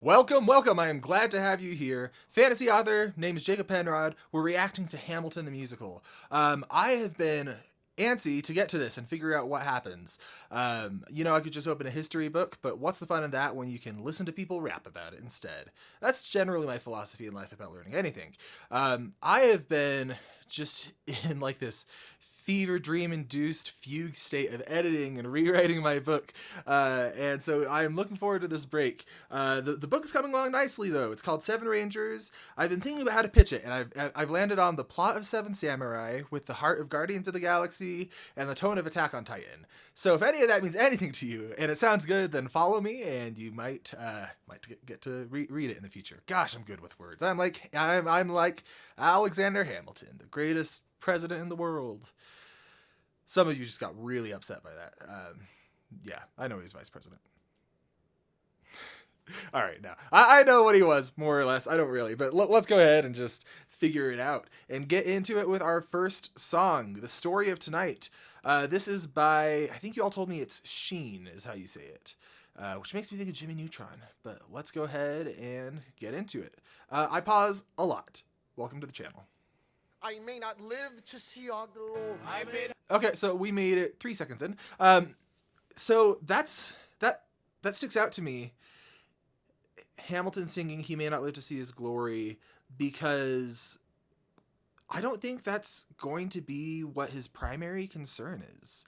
Welcome, welcome. I am glad to have you here. Fantasy author, name is Jacob Penrod. We're reacting to Hamilton the musical. I have been antsy to get to this and figure out what happens. I could just open a history book, but what's the fun in that when you can listen to people rap about it instead? That's generally my philosophy in life about learning anything. I have been just in like this fever dream induced fugue state of editing and rewriting my book, and so I am looking forward to this break. The book is coming along nicely though. It's called Seven Rangers. I've been thinking about how to pitch it, and I've landed on the plot of Seven Samurai with the heart of Guardians of the Galaxy and the tone of Attack on Titan. So if any of that means anything to you and it sounds good, then follow me and you might get to read it in the future. Gosh, I'm good with words. I'm like Alexander Hamilton, the greatest president in the world. Some of you just got really upset by that. Yeah, I know he was vice president. All right, now I know what he was, more or less. I don't really, but let's go ahead and just figure it out and get into it with our first song, The Story of Tonight. This is by, I think you all told me it's Sheen is how you say it, which makes me think of Jimmy Neutron. But let's go ahead and get into it. I pause a lot. Welcome to the channel. I may not live to see our glory. Okay, so we made it 3 seconds in. So that sticks out to me. Hamilton singing "He May Not Live to See His Glory," because I don't think that's going to be what his primary concern is.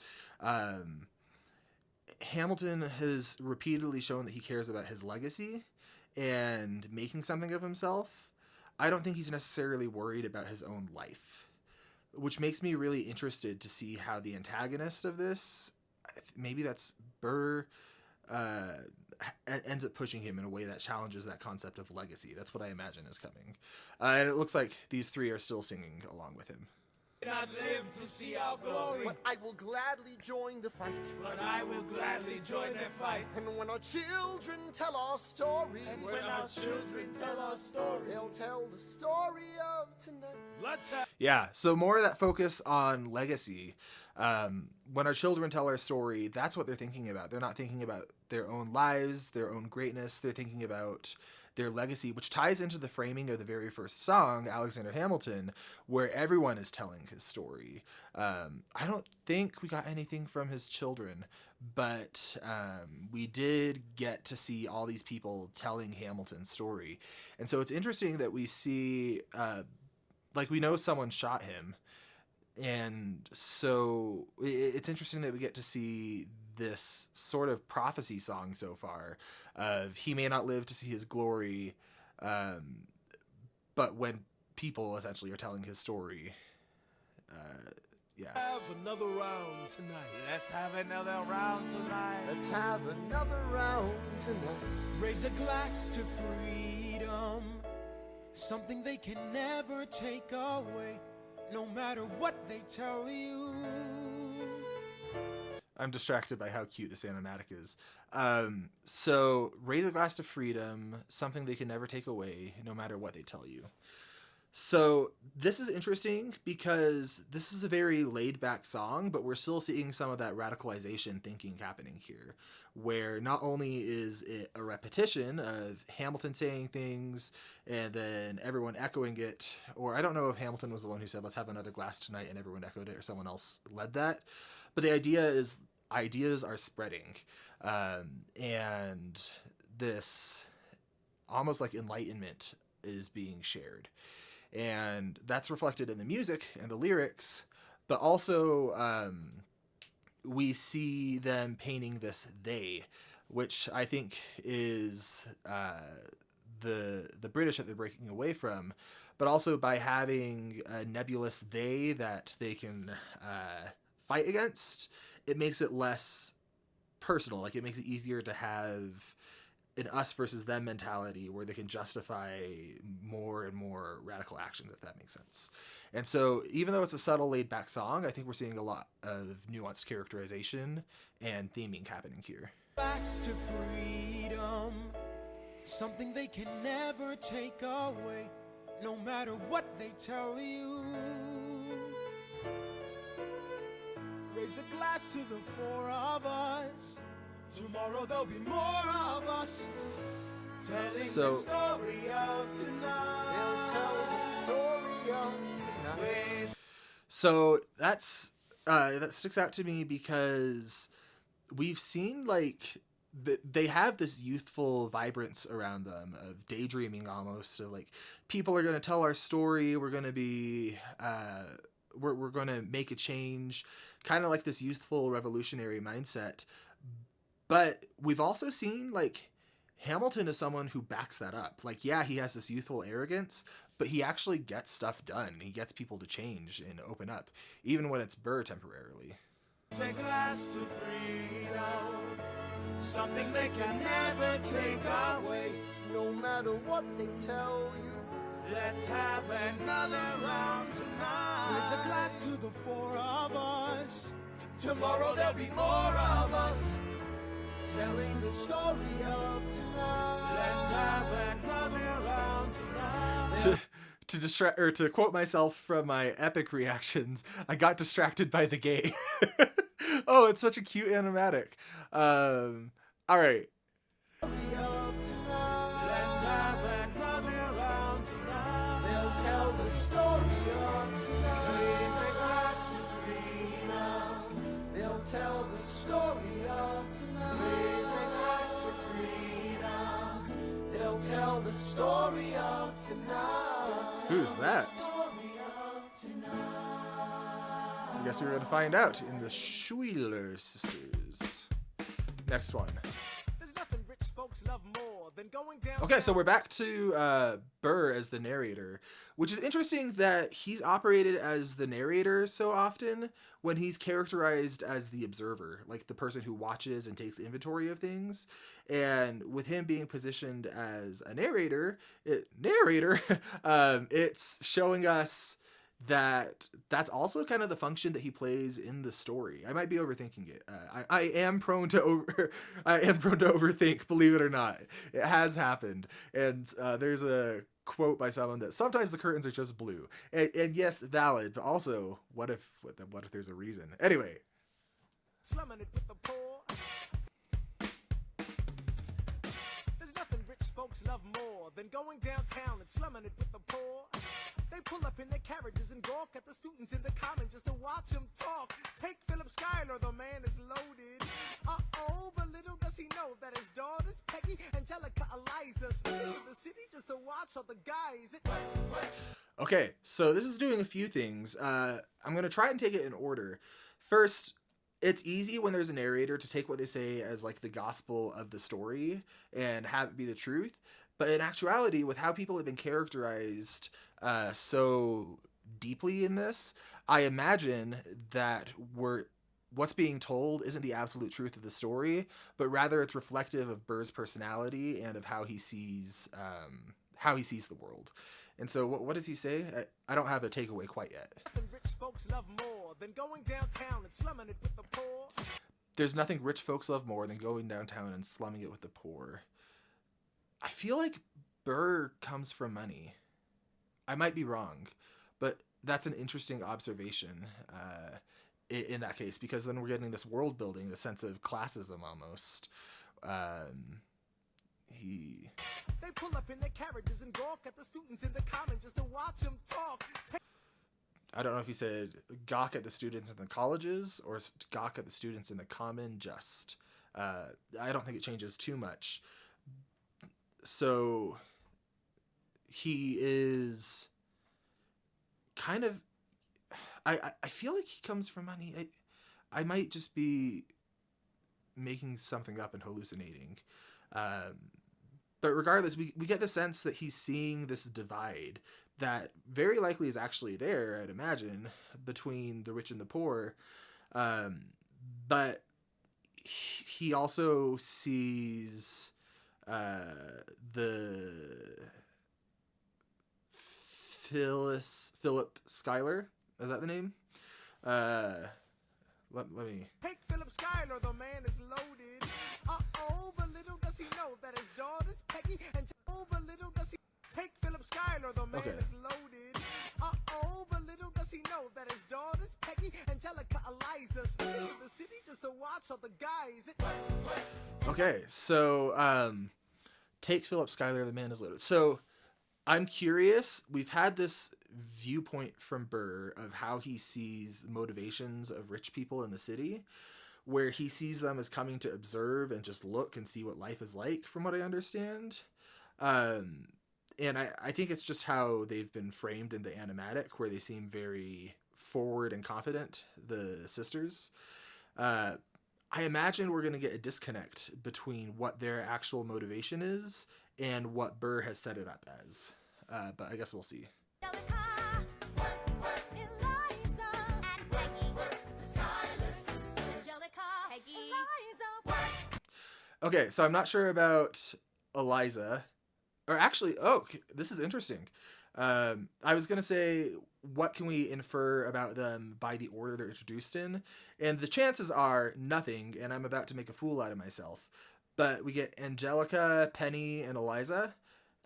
Hamilton has repeatedly shown that he cares about his legacy and making something of himself. I don't think he's necessarily worried about his own life, which makes me really interested to see how the antagonist of this, maybe that's Burr, ends up pushing him in a way that challenges that concept of legacy. That's what I imagine is coming. And it looks like these three are still singing along with him. Not live to see our glory, But I will gladly join the fight. but I will gladly join their fight. And when our children tell our story, And when our children tell our story, they'll tell the story of tonight. let's have Yeah, so more of that focus on legacy. When our children tell our story, that's what they're thinking about. They're not thinking about their own lives, their own greatness. They're thinking about their legacy, which ties into the framing of the very first song, Alexander Hamilton, where everyone is telling his story. I don't think we got anything from his children, but we did get to see all these people telling Hamilton's story. And so it's interesting that we see, we know someone shot him. And so it's interesting that we get to see this sort of prophecy song so far of he may not live to see his glory, but when people essentially are telling his story, have another round tonight. Let's have another round tonight. Let's have another round tonight. Raise a glass to freedom, something they can never take away, no matter what they tell you. I'm distracted by how cute this animatic is. So raise a glass to freedom, something they can never take away, no matter what they tell you. So this is interesting because this is a very laid back song, but we're still seeing some of that radicalization thinking happening here, where not only is it a repetition of Hamilton saying things and then everyone echoing it, or I don't know if Hamilton was the one who said, let's have another glass tonight, and everyone echoed it, or someone else led that. But the idea is ideas are spreading. And this almost like enlightenment is being shared. And that's reflected in the music and the lyrics, but also we see them painting this they, which I think is the British that they're breaking away from, but also by having a nebulous they that they can fight against, it makes it less personal. Like it makes it easier to have an us versus them mentality where they can justify more and more radical actions, if that makes sense. And so even though it's a subtle laid back song, I think we're seeing a lot of nuanced characterization and theming happening here. Glass to freedom, something they can never take away, no matter what they tell you. Raise a glass to the four of us. Tomorrow there'll be more of us. Telling So- the story of tonight. They'll tell the story of tonight. So that's that sticks out to me because we've seen like they have this youthful vibrance around them of daydreaming almost, of like people are going to tell our story, we're going to be we're going to make a change, kind of like this youthful revolutionary mindset. But we've also seen like Hamilton is someone who backs that up. Like, yeah, he has this youthful arrogance, but he actually gets stuff done. He gets people to change and open up, even when it's Burr temporarily. A glass to freedom, something they can never take away. No matter what they tell you, Let's have another round tonight. Raise a glass to the four of us. Tomorrow there'll be more of us. telling the story of tonight. Let's have another round tonight. To distract, or to quote myself from my epic reactions, I got distracted by the gay. Oh, it's such a cute animatic. All right. Let's have another round tonight. They'll tell the story of Raise tonight. a glass to freedom. They'll tell the story of Raise a tonight. glass to freedom. They'll tell the story of tonight. Who's that? Story of tonight. I guess we're going to find out in the Schuyler Sisters. Next one. There's nothing rich folks love more than going down. Okay, so we're back to Burr as the narrator, which is interesting that he's operated as the narrator so often when he's characterized as the observer, like the person who watches and takes inventory of things. And with him being positioned as a narrator, it's showing us that that's also kind of the function that he plays in the story. I might be overthinking it. I am prone to overthink, believe it or not. It has happened. And there's a quote by someone that sometimes the curtains are just blue. And yes, valid, but also what if there's a reason? Anyway. Slumming it with the poor. There's nothing rich folks love more than going downtown and slumming it with the poor. They pull up in their carriages and gawk at the students in the common just to watch them talk. Take Philip Schuyler, the man is loaded. Uh-oh, but little does he know that his daughters, Peggy, Angelica, Eliza, sneak into the city just to watch all the guys. Okay, so this is doing a few things. I'm going to try and take it in order. First, it's easy when there's a narrator to take what they say as like the gospel of the story and have it be the truth. But in actuality, with how people have been characterized so deeply in this, I imagine that what's being told isn't the absolute truth of the story, but rather it's reflective of Burr's personality and of how he sees the world. And so what does he say? I don't have a takeaway quite yet. Rich folks love more than going downtown and slumming it with the poor. There's nothing rich folks love more than going downtown and slumming it with the poor. I feel like Burr comes from money. I might be wrong, but that's an interesting observation in that case, because then we're getting this world building, the sense of classism almost. They pull up in their carriages and gawk at the students in the common just to watch them talk. I don't know if he said gawk at the students in the colleges or gawk at the students in the common just. I don't think it changes too much. So he is kind of, I feel like he comes from money. I might just be making something up and hallucinating. But regardless, we get the sense that he's seeing this divide that very likely is actually there, I'd imagine, between the rich and the poor. But he also sees the Philip Schuyler, is that the name? Let me. Take Philip Schuyler, the man is loaded. Uh-oh, but little does he know that his daughter's Peggy and but little does he take Philip Schuyler, the man is loaded. Uh-oh, but little does he know that his daughter's Peggy, Angelica, Eliza, sneak into the city just to watch all the guys. Okay, so Take Philip Schuyler, the man is loaded. So I'm curious. We've had this viewpoint from Burr of how he sees motivations of rich people in the city, where he sees them as coming to observe and just look and see what life is like, from what I understand. Um, and I think it's just how they've been framed in the animatic, where they seem very forward and confident, the sisters. Uh, I imagine we're going to get a disconnect between what their actual motivation is and what Burr has set it up as. But I guess we'll see. Okay, so I'm not sure about Eliza. Or actually, this is interesting. I was going to say, what can we infer about them by the order they're introduced in? And the chances are nothing, and I'm about to make a fool out of myself. But we get Angelica, Penny, and Eliza.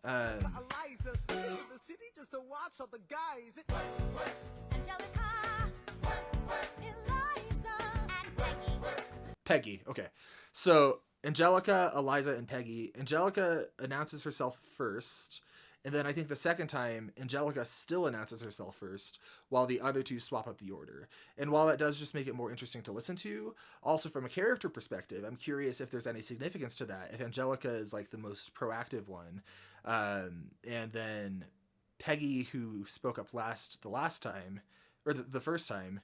Eliza sneaks into the city just to watch all the guys. Angelica, Eliza, and Peggy. Peggy, okay. So Angelica, Eliza, and Peggy. Angelica announces herself first, and then I think the second time, Angelica still announces herself first, while the other two swap up the order. And while that does just make it more interesting to listen to, also from a character perspective, I'm curious if there's any significance to that. If Angelica is like the most proactive one, and then Peggy, who spoke up the last time, or the first time,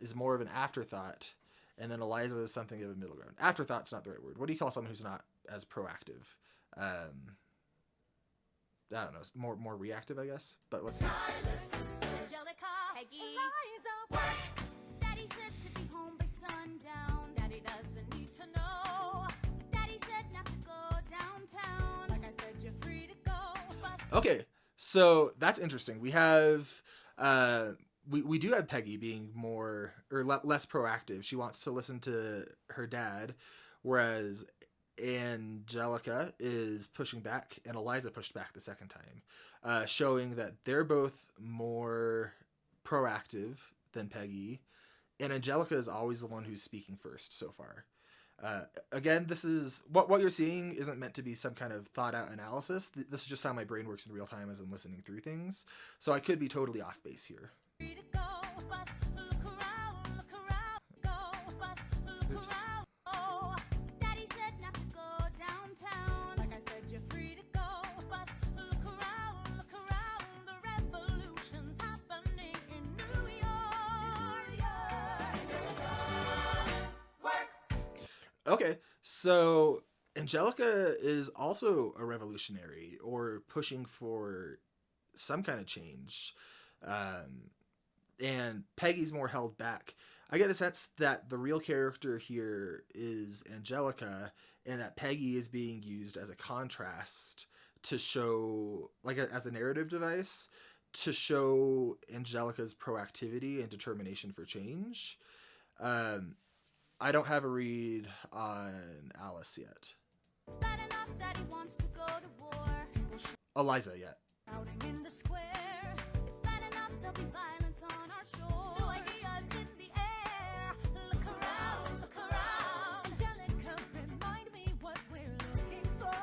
is more of an afterthought. And then Eliza is something of a middle ground. Afterthought's not the right word. What do you call someone who's not as proactive? I don't know. More reactive, I guess. But let's see. Angelica, Peggy, Eliza, Daddy said to be home by sundown. Daddy doesn't need to know. Daddy said not to go downtown. Like I said, you're free to go. But Okay, so that's interesting. We have we do have Peggy being more or less proactive. She wants to listen to her dad, whereas Angelica is pushing back, and Eliza pushed back the second time, showing that they're both more proactive than Peggy, and Angelica is always the one who's speaking first so far. Again, this is what you're seeing isn't meant to be some kind of thought out analysis. This is just how my brain works in real time as I'm listening through things. So I could be totally off base here. free to go. But look around, go. But look Oops. around. Oh, Daddy said not to go downtown. Like I said, you're free to go. But look around, the revolution's happening in New York. Okay, so Angelica is also a revolutionary or pushing for some kind of change. And Peggy's more held back. I get the sense that the real character here is Angelica, and that Peggy is being used as a contrast to show, like as a narrative device, to show Angelica's proactivity and determination for change. I don't have a read on Alice yet. It's bad enough that he wants to go to war. Eliza yet. Shouting in the square. It's bad enough there'll be violence on our shore. No ideas in the air. Look around. Angelica, remind me what we're looking for.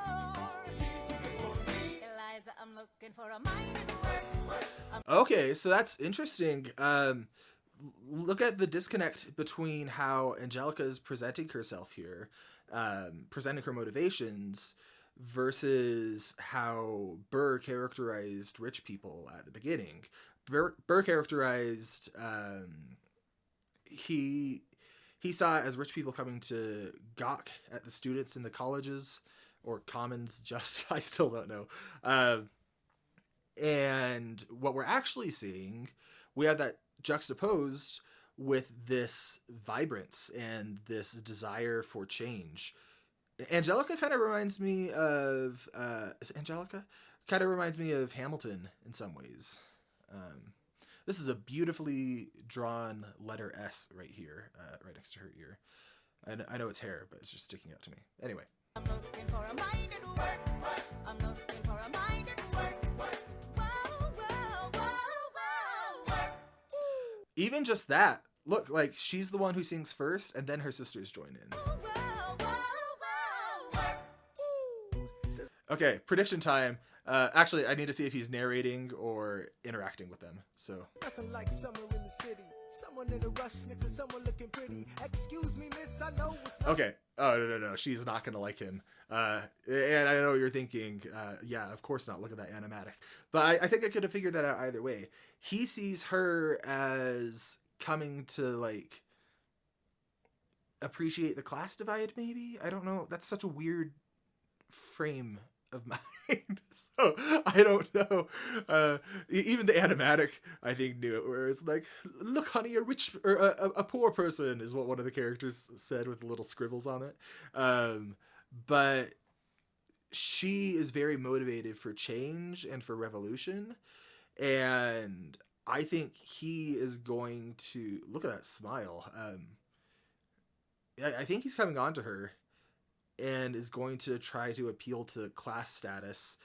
She's looking for me. Eliza, I'm looking for a mind and work. Okay, so that's interesting. Look at the disconnect between how Angelica is presenting herself here, presenting her motivations, versus how Burr characterized rich people at the beginning. Burr characterized he saw it as rich people coming to gawk at the students in the colleges or commons. Just I still don't know. And what we're actually seeing, we have that juxtaposed with this vibrance and this desire for change. Angelica kind of reminds me of is it Angelica? Kind of reminds me of Hamilton in some ways. This is a beautifully drawn letter S right here, right next to her ear. I know it's hair, but it's just sticking out to me. Anyway. I'm looking for a mind and work. I'm looking for a mind and work. Work. Even just that, look, like she's the one who sings first, and then her sisters join in. Okay, prediction time. Actually, I need to see if he's narrating or interacting with them. So Nothing like summer in the city. Someone in a rush, sniffing someone looking pretty. Excuse me, miss, I know it's not. okay. Oh no, she's not gonna like him. And I know you're thinking, yeah, of course not. Look at that animatic. But I think I could have figured that out either way. He sees her as coming to like appreciate the class divide. Maybe, I don't know. That's such a weird frame of mind. So I don't know. Even the animatic, I think, knew it, where it's like, look honey, a rich or a poor person is what one of the characters said with little scribbles on it. But she is very motivated for change and for revolution, and I think he is going to look at that smile. I think he's coming on to her and is going to try to appeal to class status,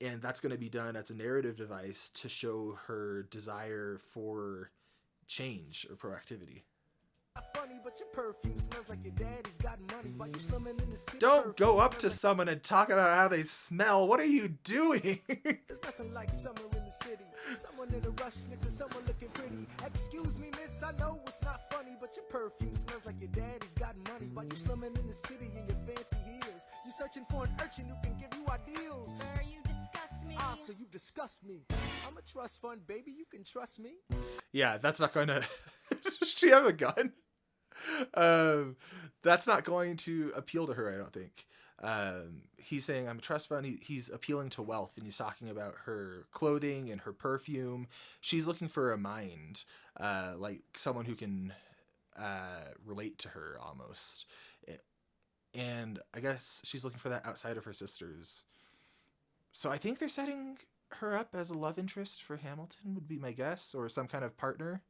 and that's going to be done as a narrative device to show her desire for change or proactivity. Funny, but your perfume smells like your daddy's got money. While you slumming in the city, Don't go perfume up to smells like- someone and talk about how they smell. What are you doing? There's nothing like summer in the city. Someone in a rush, sniffing someone looking pretty. Excuse me, miss, I know it's not funny, but your perfume smells like your daddy's got money. While you slumming in the city in your fancy heels, you searching for an urchin who can give you ideals. Sir, you disgust me. Ah, so you disgust me. I'm a trust fund, baby. You can trust me. Yeah, that's not going to... Does she have a gun? That's not going to appeal to her, I don't think. He's saying, I'm a trust fund. He's appealing to wealth, and he's talking about her clothing and her perfume. She's looking for a mind, like someone who can relate to her almost. And I guess she's looking for that outside of her sisters. So I think they're setting her up as a love interest for Hamilton, would be my guess, or some kind of partner.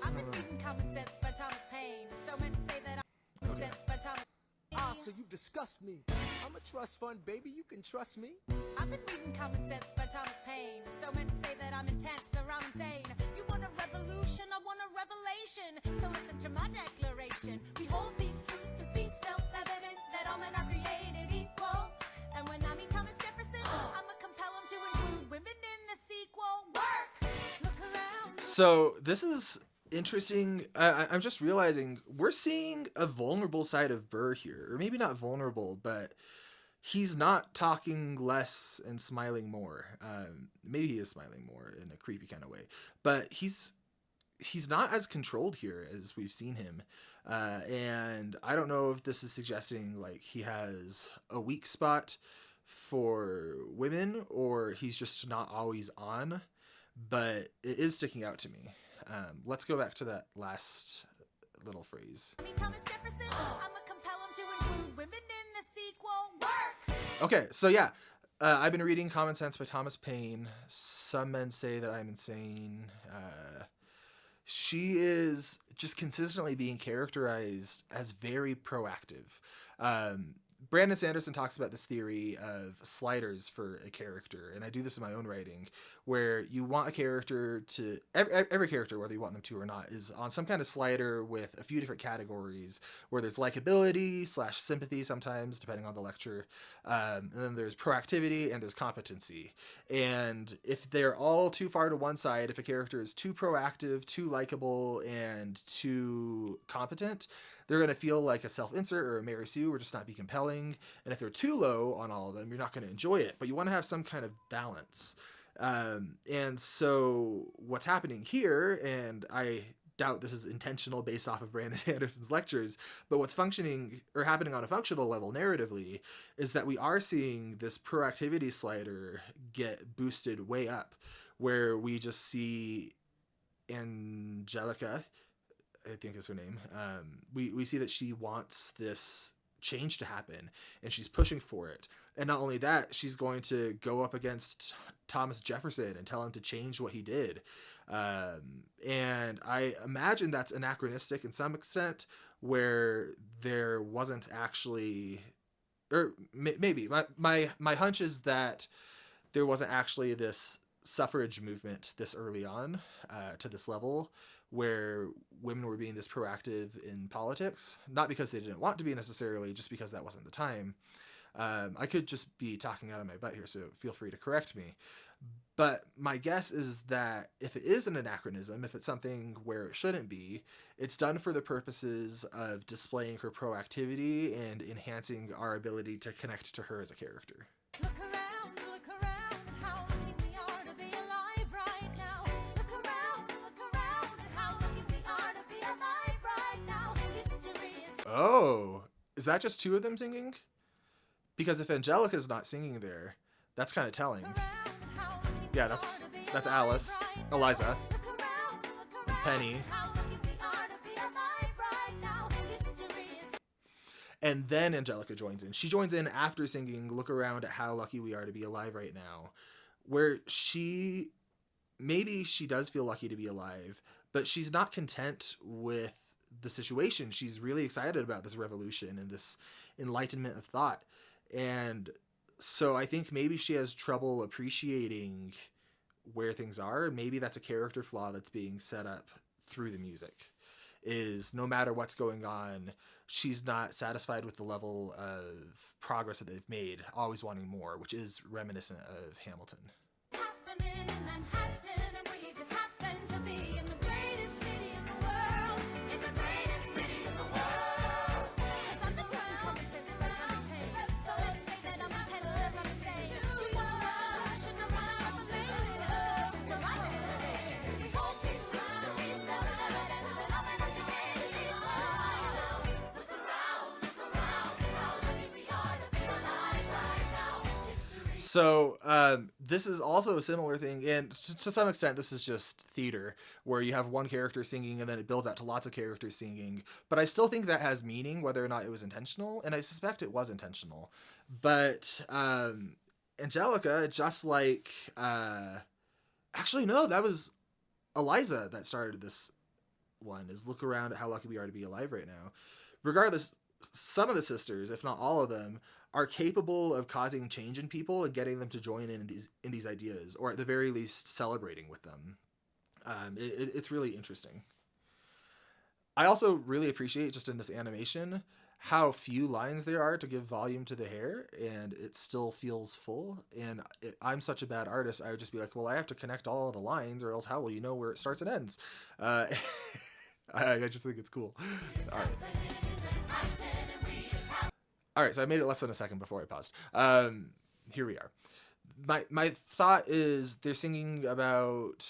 I've been reading Common Sense by Thomas Paine. So meant to say that I'm Sense by Thomas Paine. Ah, so you disgust me. I'm a trust fund, baby. You can trust me. I've been reading Common Sense by Thomas Paine. So meant to say that I'm intense or I'm insane. You want a revolution, I want a revelation. So listen to my declaration. We hold these truths to be self-evident, that all men are created equal. And when I meet Thomas Jefferson, I'ma compel him to include women in the sequel. Work! Look around. So this is interesting. I'm just realizing we're seeing a vulnerable side of Burr here, or maybe not vulnerable, but he's not talking less and smiling more. Maybe he is smiling more in a creepy kind of way, but he's not as controlled here as we've seen him. And I don't know if this is suggesting like he has a weak spot for women, or he's just not always on, but it is sticking out to me. Let's go back to that last little phrase. I mean Thomas Jefferson, I'ma compel him to include women in the sequel. Work! Okay, so yeah, I've been reading Common Sense by Thomas Paine. Some men say that I'm insane. She is just consistently being characterized as very proactive. Brandon Sanderson talks about this theory of sliders for a character, and I do this in my own writing, where you want a character to, every character, whether you want them to or not, is on some kind of slider with a few different categories, where there's likability / sympathy sometimes, depending on the lecture, and then there's proactivity and there's competency. And if they're all too far to one side, if a character is too proactive, too likable, and too competent, they're going to feel like a self-insert or a Mary Sue, or just not be compelling. And if they're too low on all of them, you're not going to enjoy it. But you want to have some kind of balance. And so what's happening here, and I doubt this is intentional based off of Brandon Sanderson's lectures, but what's functioning or happening on a functional level narratively is that we are seeing this proactivity slider get boosted way up, where we just see Angelica, I think is her name. We see that she wants this change to happen, and she's pushing for it. And not only that, she's going to go up against Thomas Jefferson and tell him to change what he did. And I imagine that's anachronistic in some extent, where there wasn't actually, or maybe my hunch is that there wasn't actually this suffrage movement this early on to this level, where women were being this proactive in politics, not because they didn't want to be necessarily, just because that wasn't the time. I could just be talking out of my butt here, so feel free to correct me. But my guess is that if it is an anachronism, if it's something where it shouldn't be, it's done for the purposes of displaying her proactivity and enhancing our ability to connect to her as a character. Look around, how lucky we are to be alive right now. Look around, how lucky we are to be alive right now. History is Oh, is that just two of them singing? Because if Angelica's not singing there, that's kind of telling. Yeah, that's Alice, Eliza, and Penny. And then Angelica joins in. She joins in after singing "Look Around at How Lucky We Are to Be Alive Right Now," where maybe she does feel lucky to be alive, but she's not content with the situation. She's really excited about this revolution and this enlightenment of thought. And so I think maybe she has trouble appreciating where things are. Maybe that's a character flaw that's being set up through the music, is no matter what's going on, she's not satisfied with the level of progress that they've made, always wanting more, which is reminiscent of Hamilton. happening in Manhattan, and we just happen to be in the greatest city in the world. In the greatest city in the world. It's on the ground, so let's say that I'm a tenor from the day. Do you want to rush and around revelation? To my generation, we hope these times to be self-evident, that I'm in the greatest city in the world. Look around, how lucky we are to be alive right now. So this is also a similar thing, and to some extent this is just theater, where you have one character singing and then it builds out to lots of characters singing, but I still think that has meaning whether or not it was intentional, and I suspect it was intentional. But Angelica, just like actually no, that was Eliza that started this one, is "Look around at how lucky we are to be alive right now." Regardless, some of the sisters, if not all of them, are capable of causing change in people and getting them to join in these ideas, or at the very least celebrating with them. It's really interesting. I also really appreciate, just in this animation, how few lines there are to give volume to the hair, and it still feels full. And I'm such a bad artist, I would just be like, well, I have to connect all of the lines, or else how will you know where it starts and ends? I just think it's cool. All right. All right, so I made it less than a second before I paused. Here we are. My thought is they're singing about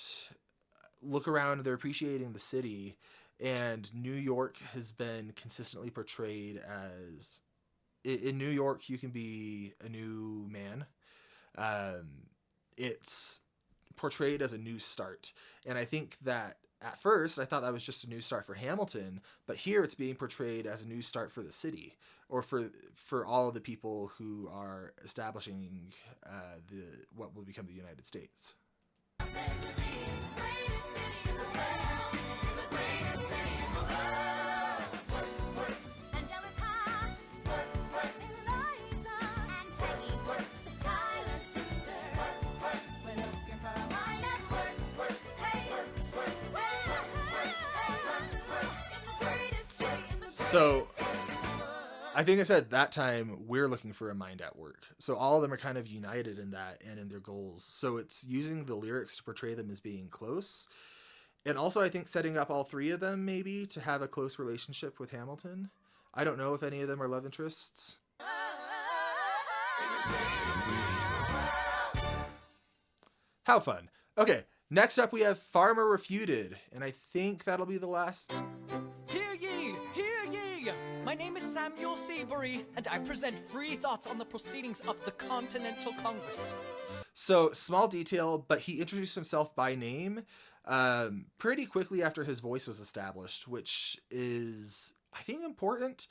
look around, they're appreciating the city, and New York has been consistently portrayed as... In New York, you can be a new man. It's portrayed as a new start. And I think that at first, I thought that was just a new start for Hamilton, but here it's being portrayed as a new start for the city, or for all of the people who are establishing what will become the United States. Angelica, Eliza, and Peggy, the Schuyler Sisters. We're looking for a mind at work. Hey, in the greatest city in the So I think I said that time we're looking for a mind at work. So all of them are kind of united in that and in their goals. So it's using the lyrics to portray them as being close. And also I think setting up all three of them maybe to have a close relationship with Hamilton. I don't know if any of them are love interests. How fun. Okay, next up we have Farmer Refuted. And I think that'll be the last... Hear ye! Hear ye! My name is Samuel Seabury, and I present free thoughts on the proceedings of the Continental Congress. So, small detail, but he introduced himself by name pretty quickly after his voice was established, which is, I think, important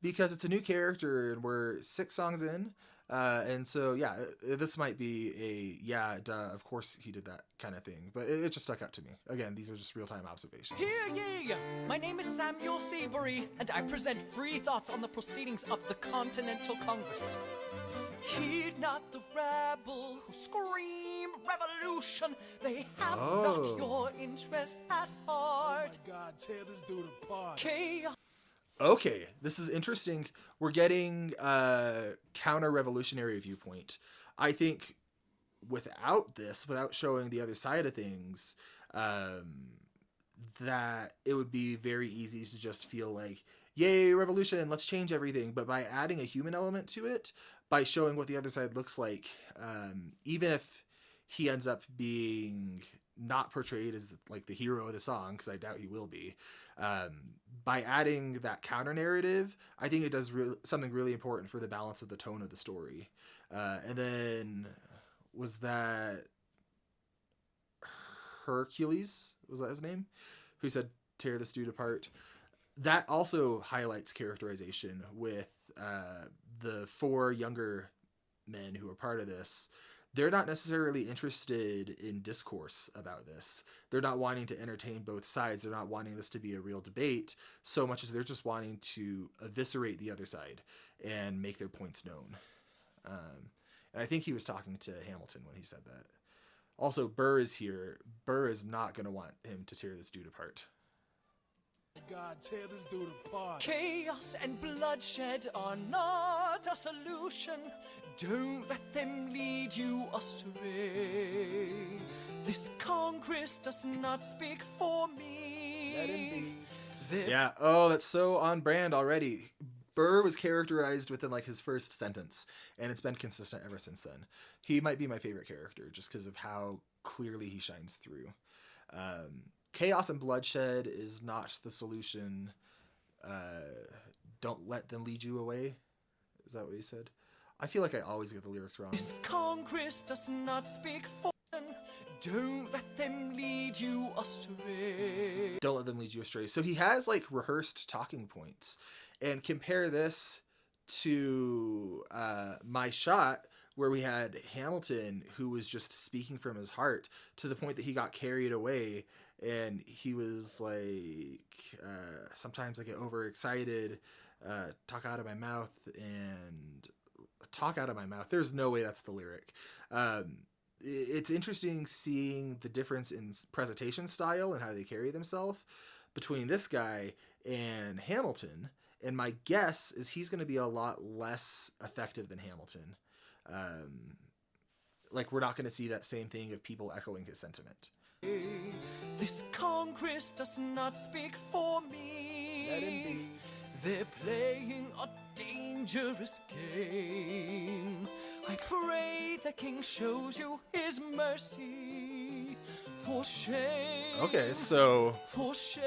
because it's a new character and we're 6 songs in. And so, yeah, this might be of course he did that kind of thing. But it just stuck out to me. Again, these are just real-time observations. Hear ye! My name is Samuel Seabury, and I present free thoughts on the proceedings of the Continental Congress. Heed not the rabble who scream revolution. They have not your interest at heart. God, tear this dude apart. Chaos. Okay, this is interesting. We're getting a counter-revolutionary viewpoint. I think without showing the other side of things, that it would be very easy to just feel like, yay, revolution, let's change everything. But by adding a human element to it, by showing what the other side looks like, even if he ends up being not portrayed as like the hero of the song, because I doubt he will be, by adding that counter narrative, I think it does something really important for the balance of the tone of the story. And then was that Hercules? Was that his name? Who said tear this dude apart? That also highlights characterization with the 4 younger men who are part of this. They're not necessarily interested in discourse about this. They're not wanting to entertain both sides. They're not wanting this to be a real debate so much as they're just wanting to eviscerate the other side and make their points known. And I think he was talking to Hamilton when he said that. Also, Burr is here. Burr is not going to want him to tear this dude apart. God, tear this dude apart. Chaos and bloodshed are not a solution. Don't let them lead you astray. This Congress does not speak for me. Let him be. Yeah. Oh, that's so on brand already. Burr was characterized within like his first sentence, and it's been consistent ever since then. He might be my favorite character just because of how clearly he shines through. Chaos and bloodshed is not the solution. Don't let them lead you away. Is that what he said? I feel like I always get the lyrics wrong. This Congress does not speak for them. Don't let them lead you astray. Don't let them lead you astray. So he has like rehearsed talking points. And compare this to My Shot, where we had Hamilton, who was just speaking from his heart to the point that he got carried away. And he was like, sometimes I get overexcited, talk out of my mouth. There's no way that's the lyric. It's interesting seeing the difference in presentation style and how they carry themselves between this guy and Hamilton. And my guess is he's going to be a lot less effective than Hamilton. Like, we're not going to see that same thing of people echoing his sentiment. This Congress does not speak for me. Let him be. They're playing a dangerous game. I pray the king shows you his mercy. For shame. Okay, so... For shame.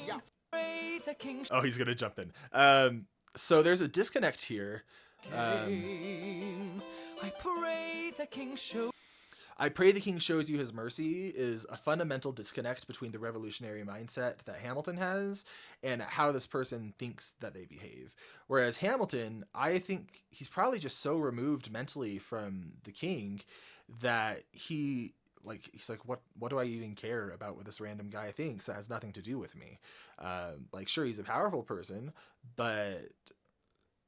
Yeah. Pray the king Oh, he's going to jump in. So there's a disconnect here. came. I pray the king shows. I pray the king shows you his mercy is a fundamental disconnect between the revolutionary mindset that Hamilton has and how this person thinks that they behave. Whereas Hamilton, I think he's probably just so removed mentally from the king that he's like, what do I even care about what this random guy thinks? That has nothing to do with me. Like, sure, he's a powerful person, but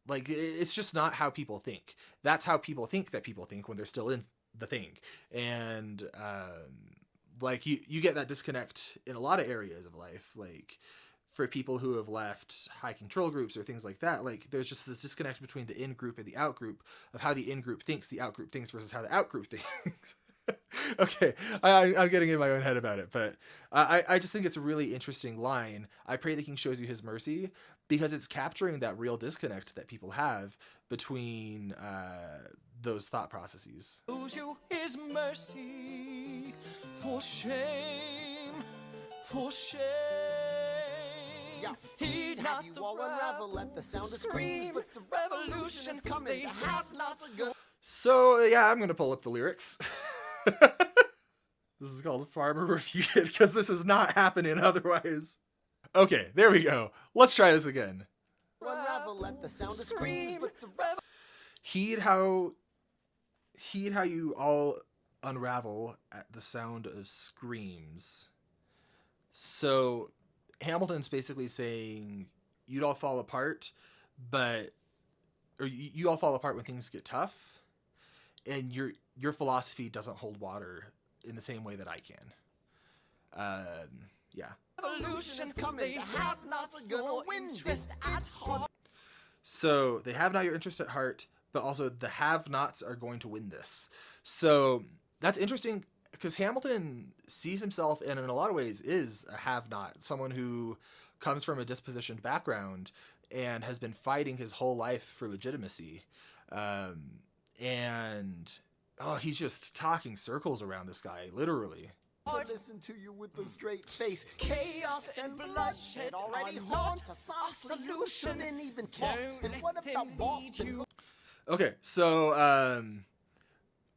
like, it's just not how people think. That's how people think that people think when they're still in the thing. And like, you get that disconnect in a lot of areas of life. Like, for people who have left high control groups or things like that, like, there's just this disconnect between the in-group and the out-group of how the in-group thinks, the out-group thinks versus how the out-group thinks. Okay, I'm getting in my own head about it, but I just think it's a really interesting line. I pray the king shows you his mercy, because it's capturing that real disconnect that people have between those thought processes. Shows you his mercy. For shame. For shame. Yeah. Heed Have not you the all unravel at the sound of screams, scream. but the revolution is coming. They The have have lots of go. So yeah, I'm gonna pull up the lyrics. This is called Farmer Refuted because this is not happening otherwise. Okay, there we go. Let's try this again. Unravel at the sound of screams, but the revolution. Heed how you all unravel at the sound of screams. So Hamilton's basically saying you'd all fall apart, you all fall apart when things get tough, and your philosophy doesn't hold water in the same way that I can. Yeah. Revolution is coming. The have-nots are gonna win this. It's hard. So they have not your interest at heart, but also the have-nots are going to win this. So that's interesting because Hamilton sees himself and in a lot of ways is a have-not, someone who comes from a dispositioned background and has been fighting his whole life for legitimacy. He's just talking circles around this guy, literally. To listen to you with a straight face. Chaos and bloodshed already haunt us. Our solution and even talk. And what about Boston? Okay, so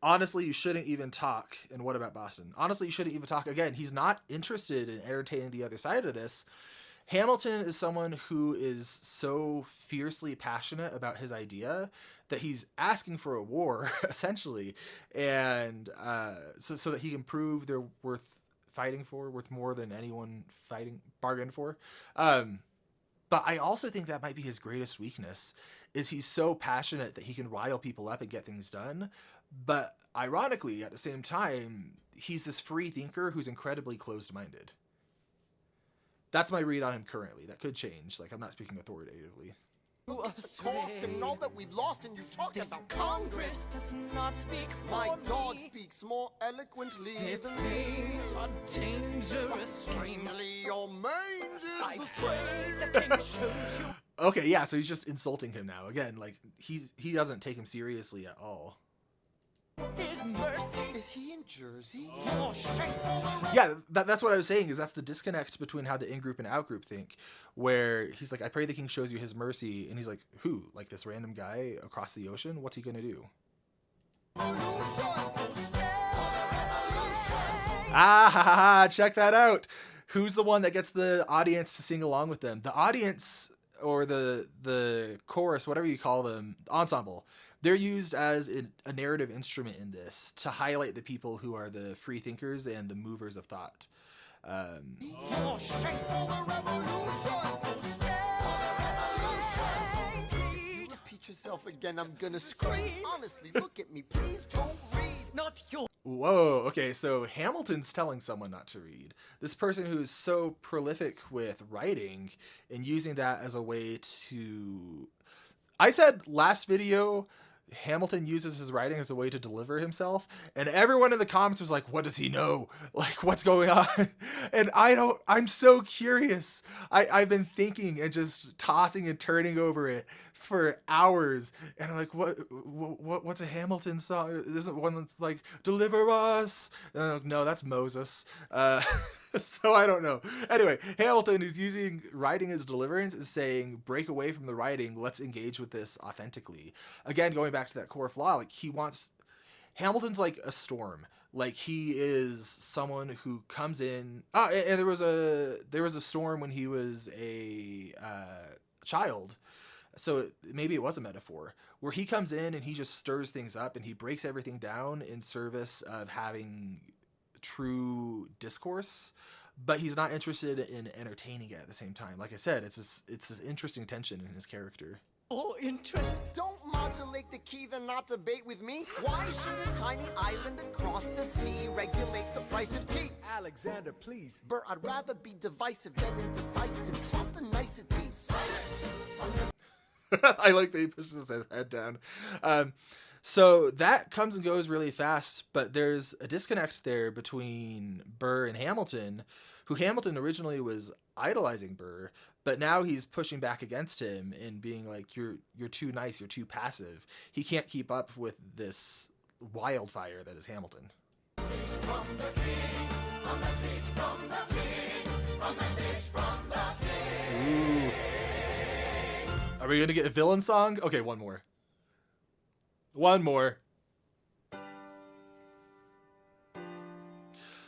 honestly, you shouldn't even talk. And what about Boston? Honestly, you shouldn't even talk. Again, he's not interested in entertaining the other side of this. Hamilton is someone who is so fiercely passionate about his idea that he's asking for a war, essentially, and so that he can prove they're worth fighting for, worth more than anyone bargained for. But I also think that might be his greatest weakness, is he's so passionate that he can rile people up and get things done. But ironically, at the same time, he's this free thinker who's incredibly closed-minded. That's my read on him currently. That could change. Like, I'm not speaking authoritatively. The cost and all that we've lost, and you talk This about Congress does not speak for My me. dog speaks more eloquently It than may a dangerous stream. Plainly, your mange is I the pray same. the king shows you. Okay, yeah, so he's just insulting him now. Again, like, he doesn't take him seriously at all. His mercy. Is he in Jersey? More shameful than Yeah, that's what I was saying, is that's the disconnect between how the in-group and out-group think, where he's like, I pray the king shows you his mercy, and he's like, who? Like this random guy across the ocean? What's he gonna do? Ah, check that out. Who's the one that gets the audience to sing along with them? The audience, or the chorus, whatever you call them, ensemble, they're used as a narrative instrument in this to highlight the people who are the free thinkers and the movers of thought. more shameful than You repeat yourself again, I'm gonna scream. Honestly, look at me, please don't read. not your Whoa, okay, so Hamilton's telling someone not to read. This person who's so prolific with writing and using that as a way to... I said last video, Hamilton uses his writing as a way to deliver himself, and everyone in the comments was like, what does he know? Like, what's going on? And I'm so curious. I've been thinking and just tossing and turning over it for hours, and I'm like, what's a Hamilton song? Isn't one that's like, deliver us? And I'm like, no, that's Moses. So I don't know. Anyway, Hamilton is using writing as deliverance, is saying, break away from the writing, let's engage with this authentically. Again, going back to that core flaw, like Hamilton's like a storm. Like, he is someone who comes in, and there was a storm when he was a child. So maybe it was a metaphor where he comes in and he just stirs things up and he breaks everything down in service of having true discourse, but he's not interested in entertaining it at the same time. Like I said, it's this interesting tension in his character. interest. Don't modulate the key, then not debate with me. Why should a tiny island across the sea regulate the price of tea? Alexander, please. Bert, I'd rather be divisive than indecisive. Drop the niceties. I like that he pushes his head down. So that comes and goes really fast, but there's a disconnect there between Burr and Hamilton, who Hamilton originally was idolizing Burr, but now he's pushing back against him and being like, you're too nice, you're too passive. He can't keep up with this wildfire that is Hamilton. Ooh. Are we gonna get a villain song? Okay, one more.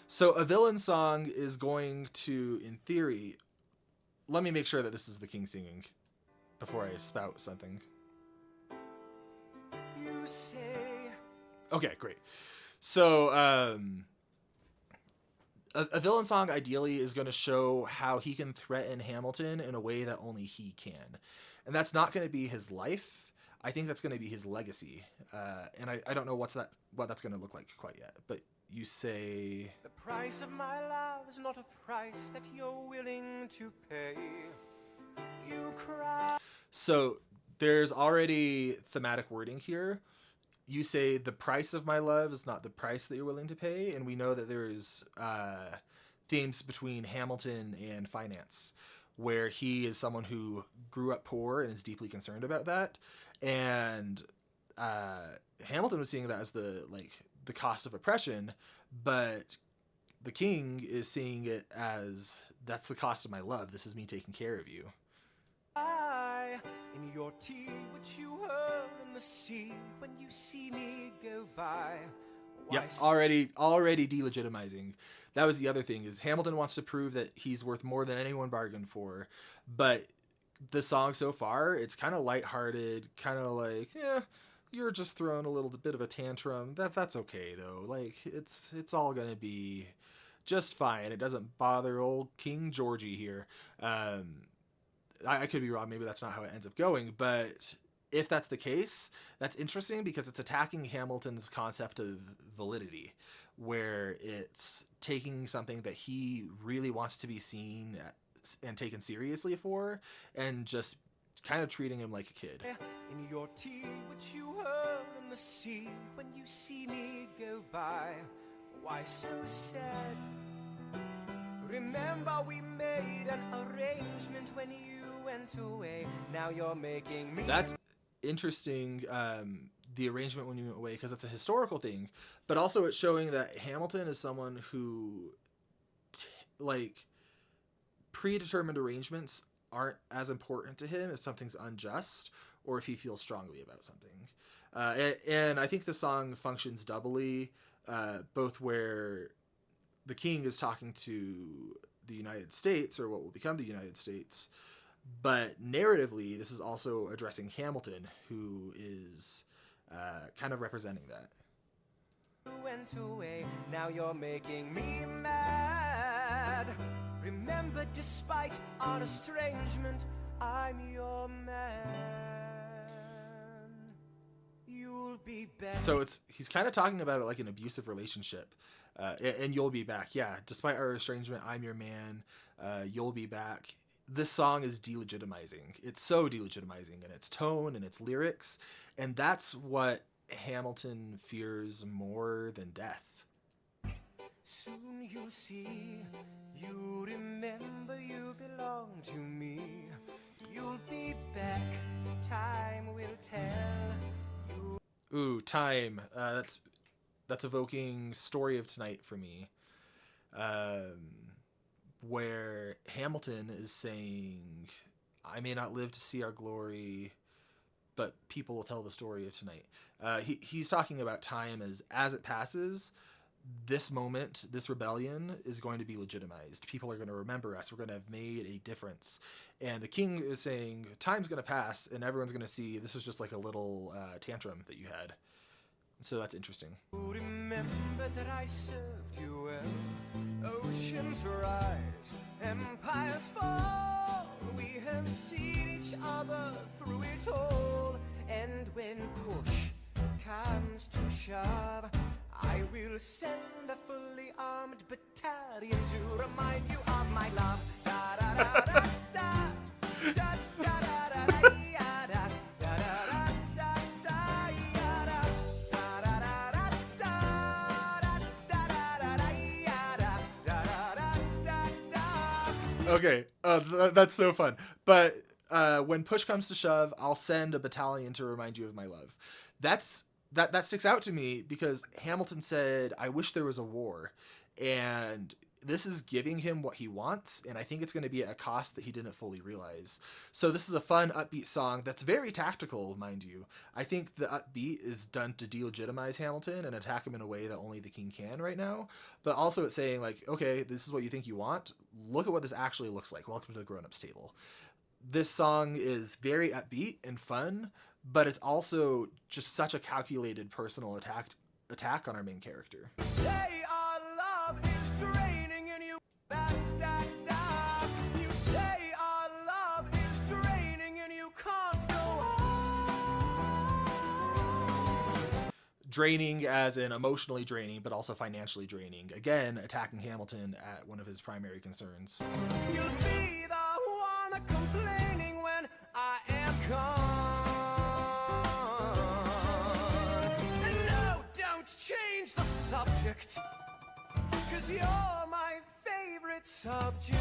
So a villain song is going to, in theory, let me make sure that this is the king singing before I spout something. You say. Okay, great. So a villain song ideally is going to show how he can threaten Hamilton in a way that only he can. And that's not going to be his life. I think that's going to be his legacy. And I don't know what that's going to look like quite yet. But you say... The price of my love is not a price that you're willing to pay. You cry. So there's already thematic wording here. You say the price of my love is not the price that you're willing to pay. And we know that there's themes between Hamilton and finance, where he is someone who grew up poor and is deeply concerned about that. And Hamilton was seeing that as the cost of oppression, but the king is seeing it as, that's the cost of my love. This is me taking care of you. In your tea which you hurl in the sea when you see me go by. Yeah, already delegitimizing. That was the other thing, is Hamilton wants to prove that he's worth more than anyone bargained for. But the song so far, it's kind of lighthearted, kind of like, yeah, you're just throwing a little bit of a tantrum. That's okay though. Like it's all gonna be just fine. It doesn't bother old King Georgie here. I could be wrong. Maybe that's not how it ends up going. But if that's the case, that's interesting because it's attacking Hamilton's concept of validity, where it's taking something that he really wants to be seen and taken seriously for, and just kind of treating him like a kid. In your tea which you hurl in the sea when you see me go by. Why so sad? Remember we made an arrangement when you went away. Now you're making me... That's interesting, the arrangement when you went away, because it's a historical thing, but also it's showing that Hamilton is someone who predetermined arrangements aren't as important to him if something's unjust or if he feels strongly about something. And I think the song functions doubly, both where the king is talking to the United States, or what will become the United States, but narratively, this is also addressing Hamilton, who is kind of representing that. Went away, now you're making me mad. Remember, despite our estrangement, I'm your man. You'll be back. So he's kind of talking about it like an abusive relationship. And you'll be back. Yeah, despite our estrangement, I'm your man. You'll be back. This song is delegitimizing. It's so delegitimizing in its tone and its lyrics. And that's what Hamilton fears more than death. Soon you'll see, you remember you belong to me. You'll be back, time will tell. Ooh, time. That's evoking Story of Tonight for me. Where Hamilton is saying, I may not live to see our glory, but people will tell the story of tonight. He's talking about time as it passes, this moment, this rebellion is going to be legitimized. People are going to remember us. We're going to have made a difference. And the king is saying, time's going to pass, and everyone's going to see this was just like a little tantrum that you had. So that's interesting. Remember that I served you well. Oceans rise, empires fall. We have seen each other through it all. And when push comes to shove, I will send a fully armed battalion to remind you of my love. Da da da da da da da da da da. Okay, that's so fun. But when push comes to shove, I'll send a battalion to remind you of my love. That sticks out to me because Hamilton said, I wish there was a war. And this is giving him what he wants, and I think it's going to be at a cost that he didn't fully realize. So this is a fun, upbeat song that's very tactical, mind you. I think the upbeat is done to delegitimize Hamilton and attack him in a way that only the king can right now. But also it's saying, like, okay, this is what you think you want. Look at what this actually looks like. Welcome to the grown-ups table. This song is very upbeat and fun, but it's also just such a calculated personal attack on our main character. Say our love is draining in you. Da, da, da. You say our love is draining and you can't go on. Draining as in emotionally draining, but also financially draining. Again, attacking Hamilton at one of his primary concerns. You'll be the one complaining when I am gone. And no, don't change the subject, 'cause you're my favorite subject.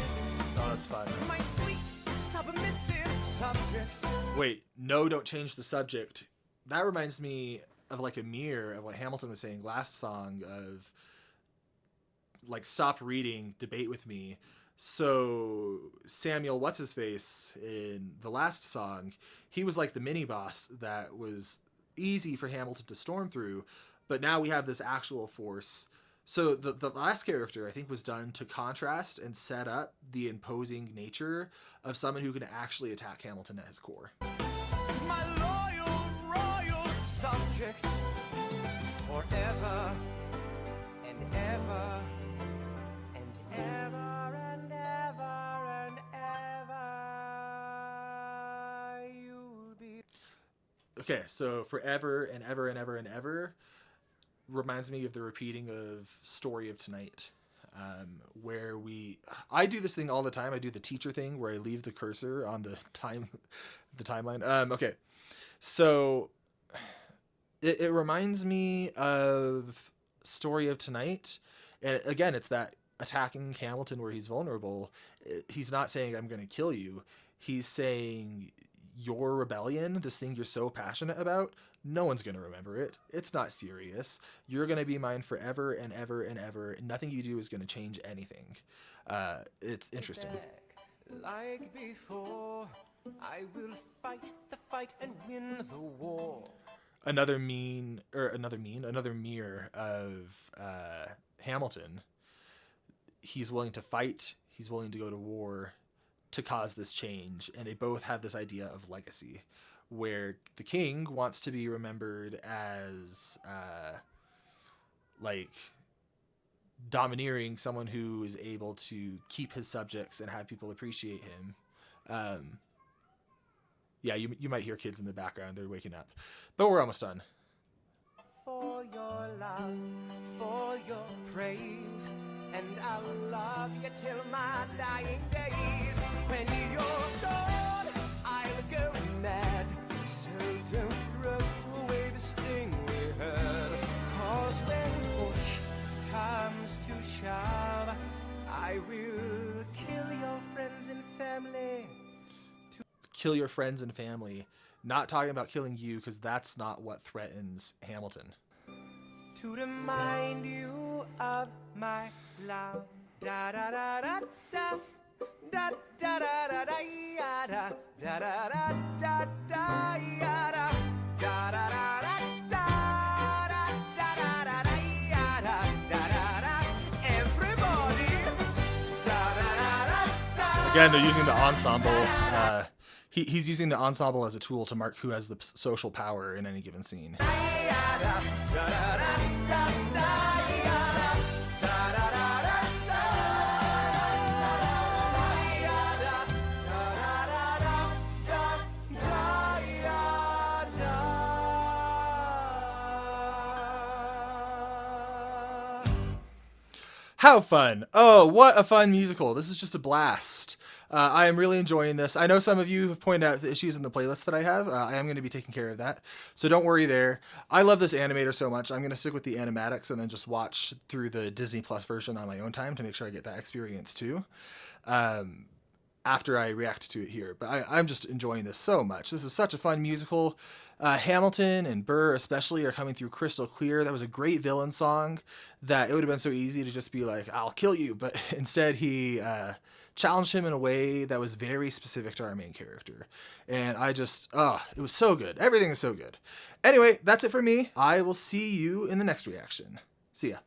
Oh, that's fun. My sweet, submissive subject. Wait, no, don't change the subject. That reminds me of like a mirror of what Hamilton was saying last song of like, stop reading, debate with me. So Samuel, what's his face in the last song, he was like the mini boss that was easy for Hamilton to storm through, but now we have this actual force. So the last character, I think, was done to contrast and set up the imposing nature of someone who can actually attack Hamilton at his core. My royal subject, forever and ever and ever and ever and ever you'll be. Okay, so forever and ever and ever and ever reminds me of the repeating of Story of Tonight, where I do this thing all the time. I do the teacher thing where I leave the cursor on the timeline. Okay, so it reminds me of Story of Tonight, and again, it's that attacking Hamilton where he's vulnerable. He's not saying I'm going to kill you. He's saying your rebellion, this thing you're so passionate about, no one's going to remember it. It's not serious. You're going to be mine forever and ever and ever. And nothing you do is going to change anything. It's interesting. Like before, I will fight the fight and win the war. Another mirror of Hamilton. He's willing to fight. He's willing to go to war to cause this change. And they both have this idea of legacy, where the king wants to be remembered as like domineering, someone who is able to keep his subjects and have people appreciate him. Yeah, you might hear kids in the background. They're waking up. But we're almost done. For your love, for your praise, and I'll love you till my dying days. When you're gone, I'll go mad. So don't throw away this thing we had. 'Cause when push comes to shove, I will kill your friends and family. Kill your friends and family. Not talking about killing you, because that's not what threatens Hamilton. To remind you of my love. Da da da da da. Da da da da da da. Da da da da da da. Da da da da da. Da da da da da. Everybody. Da da da da. Again, they're using the ensemble. He's using the ensemble as a tool to mark who has the social power in any given scene. How fun. Oh, what a fun musical. This is just a blast. I am really enjoying this. I know some of you have pointed out the issues in the playlist that I have. I am going to be taking care of that, so don't worry there. I love this animator so much. I'm going to stick with the animatics and then just watch through the Disney Plus version on my own time to make sure I get that experience too, after I react to it here. But I'm just enjoying this so much. This is such a fun musical. Hamilton and Burr especially are coming through crystal clear. That was a great villain song that it would have been so easy to just be like, I'll kill you. But instead he challenged him in a way that was very specific to our main character. And it was so good. Everything is so good. Anyway, that's it for me. I will see you in the next reaction. See ya.